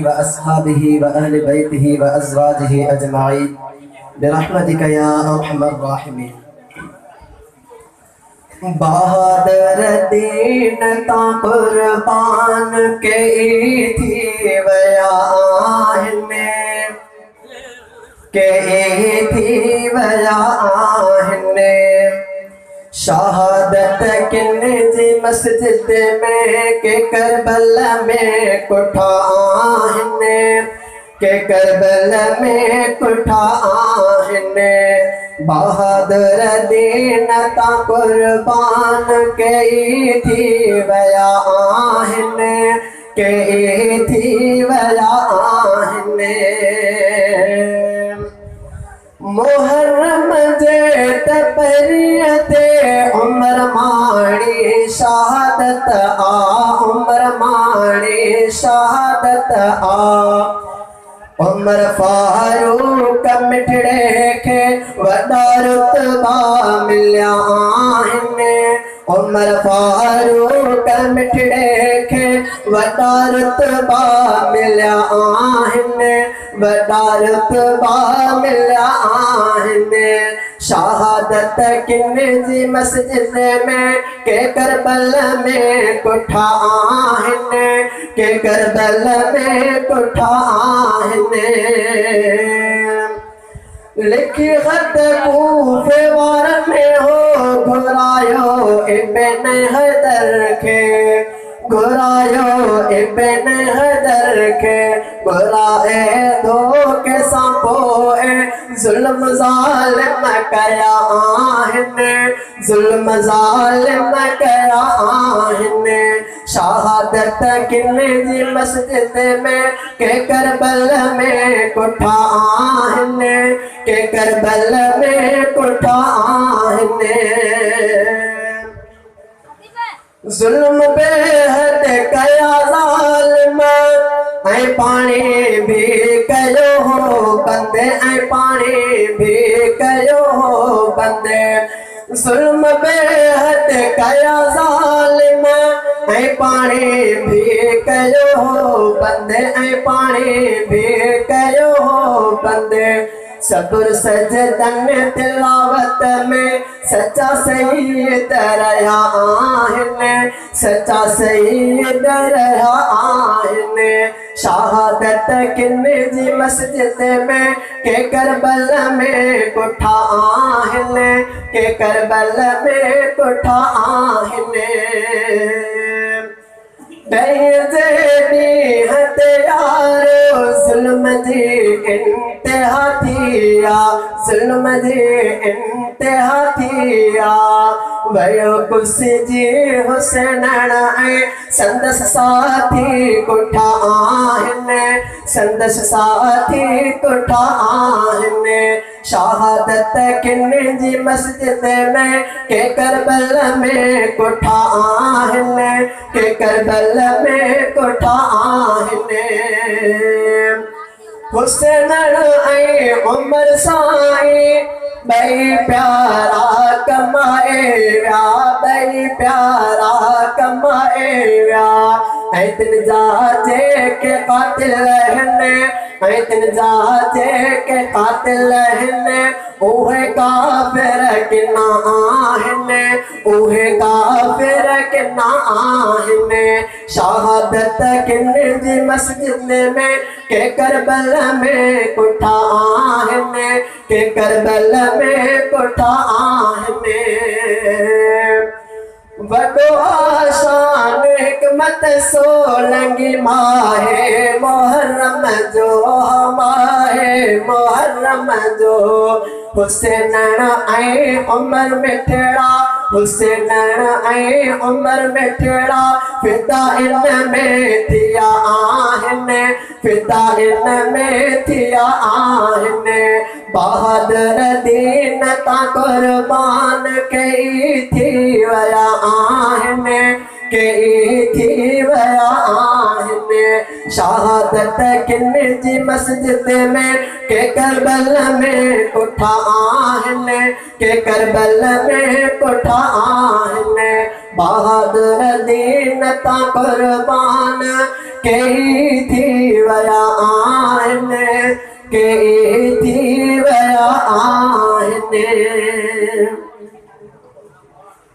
وأصحابه وأهل بيته وأزواجه أجمعين برحمتك يا أرحم الراحمين. बहादुर दीन ता कुर्बान के थी वयाहने के थी वयाहने शहादत किन्ने जी मस्जिद में के करबला में कुठाहने के करबला में कुठाहने बहादुर दीन ता कुर्बान के थी वयाहने के थी वयाहने मुहर्रम जेत परियते उमर माणी शहादत आ उमर माणी शहादत आ उमर फारूक मिठड़े के वॾा रुतबा मिलिया आहिनि उमर फारूक मिठड़े के वॾा रुतबा मिलिया आहिनि वॾा रुतबा मिलिया आहिनि शहादत किन्ने जी मस्जिद में के करबल में कुठा आहिनि के करबल में कुठा आहिनि लिखी खत कूफे वारन में हो घुरायो इब्न हैदर के घुरायो इब्न हैदर के घुराए दो के सांपोए जुल्म जालिम कया आहिनि जुल्म जालिम कया आहिनि शहादत किन्ने जी मस्जिद में के करबल में कुठा आहिनि के करबल में कुठा आहिनि जुल्म बेहद कया ज़ालिम ऐं पाणी भी कयो हो बंदे ऐं पाणी भी कयो हो बंदे जुल्म बेहद कया ज़ालिम ऐं पाणी भी कयो हो बंदे ऐं पाणी भी कयो हो बंदे सब्र सजदन तिलावत में सच्चा सईद रहा आहिनि सच्चा सईद रहा आहिनि शहादत किन्ने जी मस्जिद में के करबल में कुठा आहिनि के करबल में कुठा आहिनि हथियारो जुल्म जी इंतहा थिया जुल्म जी इंतहा थिया वयो कुर्सी जी हुसैन ऐं संदस साथी कुठा आहिनि संदस साथी कुठा आहिनि शहादत किन्ने जी मस्जिद में के करबल में कुठा आहिनि के करबल में कुठा आहिनि हुसैन ऐं उमर साईं ॿई प्यारा कमाए विया ॿई प्यारा कमाए विया ऐं तिन जा जेके क़ातिल आहिनि ऐं तिन जा जेके क़ातिल आहिनि उहे काफ़िर किना आहिनि उहे काफ़िर किना आहिनि शहादत किन्ने जी मस्जिद में के करबल में कुठा आहिनि के करबल में कुठा आहिनि वॾो आशान हिकमत सोलंगी माहे मुहर्रम जो माहे मुहर्रम जो हुसैन ऐं उमर मिठड़ा हुसैन ऐं उमर मिठड़ा फिदा इन में थिया आहिनि फिदा इन में थिया आहिनि बहादुर दीन ता कुर्बान कई थी वया आहिनि कई थी वया आहिनि शहादत किन जी मस्जिद में के करबल में कोठा आहिन के करबल में कोठा आहिन बहादुर दीन ता कुर्बान कई थी वया आहिन कई थी वया आहिन